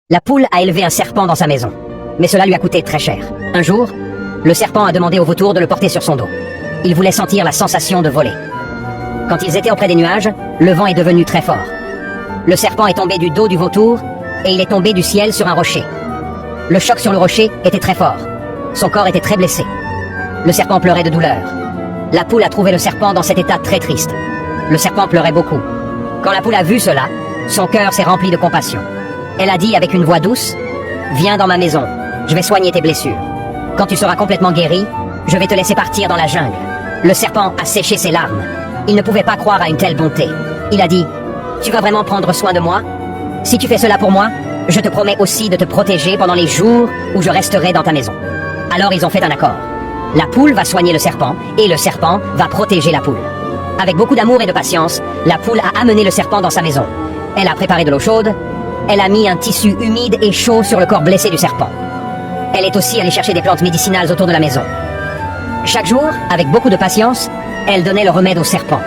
La poule a élevé un serpent dans sa maison, mais cela lui a coûté très cher. Un jour, le serpent a demandé au vautour de le porter sur son dos. Il voulait sentir la sensation de voler. Quand ils étaient auprès des nuages, le vent est devenu très fort. Le serpent est tombé du dos du vautour et il est tombé du ciel sur un rocher. Le choc sur le rocher était très fort. Son corps était très blessé. Le serpent pleurait de douleur. La poule a trouvé le serpent dans cet état très triste. Le serpent pleurait beaucoup. Quand la poule a vu cela, son cœur s'est rempli de compassion. Elle a dit avec une voix douce, « Viens dans ma maison, je vais soigner tes blessures. Quand tu seras complètement guéri, je vais te laisser partir dans la jungle. » Le serpent a séché ses larmes. Il ne pouvait pas croire à une telle bonté. Il a dit, « Tu vas vraiment prendre soin de moi? Si tu fais cela pour moi, je te promets aussi de te protéger pendant les jours où je resterai dans ta maison. » Alors ils ont fait un accord. La poule va soigner le serpent et le serpent va protéger la poule. Avec beaucoup d'amour et de patience, la poule a amené le serpent dans sa maison. Elle a préparé de l'eau chaude. Elle a mis un tissu humide et chaud sur le corps blessé du serpent. Elle est aussi allée chercher des plantes médicinales autour de la maison. Chaque jour, avec beaucoup de patience, elle donnait le remède au serpent.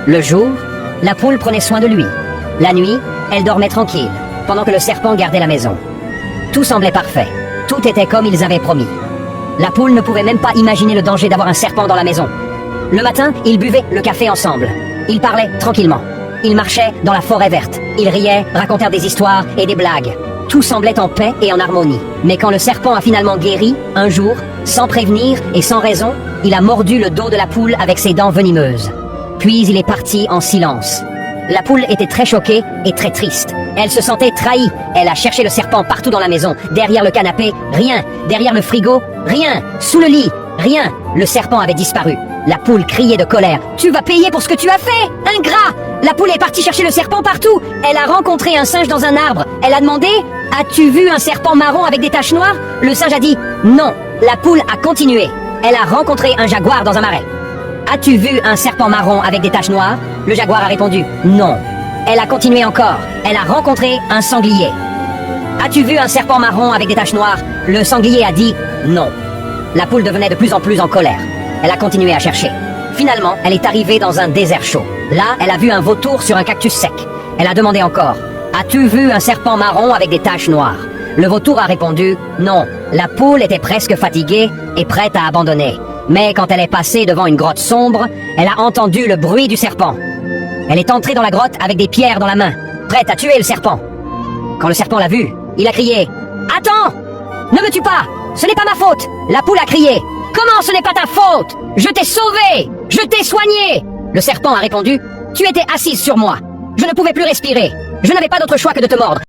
Le jour, la poule prenait soin de lui. La nuit, elle dormait tranquille, pendant que le serpent gardait la maison. Tout semblait parfait. Tout était comme ils avaient promis. La poule ne pouvait même pas imaginer le danger d'avoir un serpent dans la maison. Le matin, ils buvaient le café ensemble. Ils parlaient tranquillement. Ils marchaient dans la forêt verte. Ils riaient, racontèrent des histoires et des blagues. Tout semblait en paix et en harmonie. Mais quand le serpent a finalement guéri, un jour, sans prévenir et sans raison, il a mordu le dos de la poule avec ses dents venimeuses. Puis il est parti en silence. La poule était très choquée et très triste. Elle se sentait trahie. Elle a cherché le serpent partout dans la maison. Derrière le canapé, rien. Derrière le frigo, rien. Sous le lit, rien. Le serpent avait disparu. La poule criait de colère. « Tu vas payer pour ce que tu as fait, ingrat !» La poule est partie chercher le serpent partout. Elle a rencontré un singe dans un arbre. Elle a demandé « As-tu vu un serpent marron avec des taches noires ?» Le singe a dit « Non ». La poule a continué. Elle a rencontré un jaguar dans un marais. « As-tu vu un serpent marron avec des taches noires ?» Le jaguar a répondu « Non ». Elle a continué encore. Elle a rencontré un sanglier. « As-tu vu un serpent marron avec des taches noires ?» Le sanglier a dit « Non ». La poule devenait de plus en plus en colère. Elle a continué à chercher. Finalement, elle est arrivée dans un désert chaud. Là, elle a vu un vautour sur un cactus sec. Elle a demandé encore « As-tu vu un serpent marron avec des taches noires ?» Le vautour a répondu « Non ». La poule était presque fatiguée et prête à abandonner. Mais quand elle est passée devant une grotte sombre, elle a entendu le bruit du serpent. Elle est entrée dans la grotte avec des pierres dans la main, prête à tuer le serpent. Quand le serpent l'a vue, il a crié « Attends! Ne me tue pas! Ce n'est pas ma faute !» La poule a crié « Comment ce n'est pas ta faute? Je t'ai sauvé! Je t'ai soigné !» Le serpent a répondu « Tu étais assise sur moi. Je ne pouvais plus respirer. Je n'avais pas d'autre choix que de te mordre. »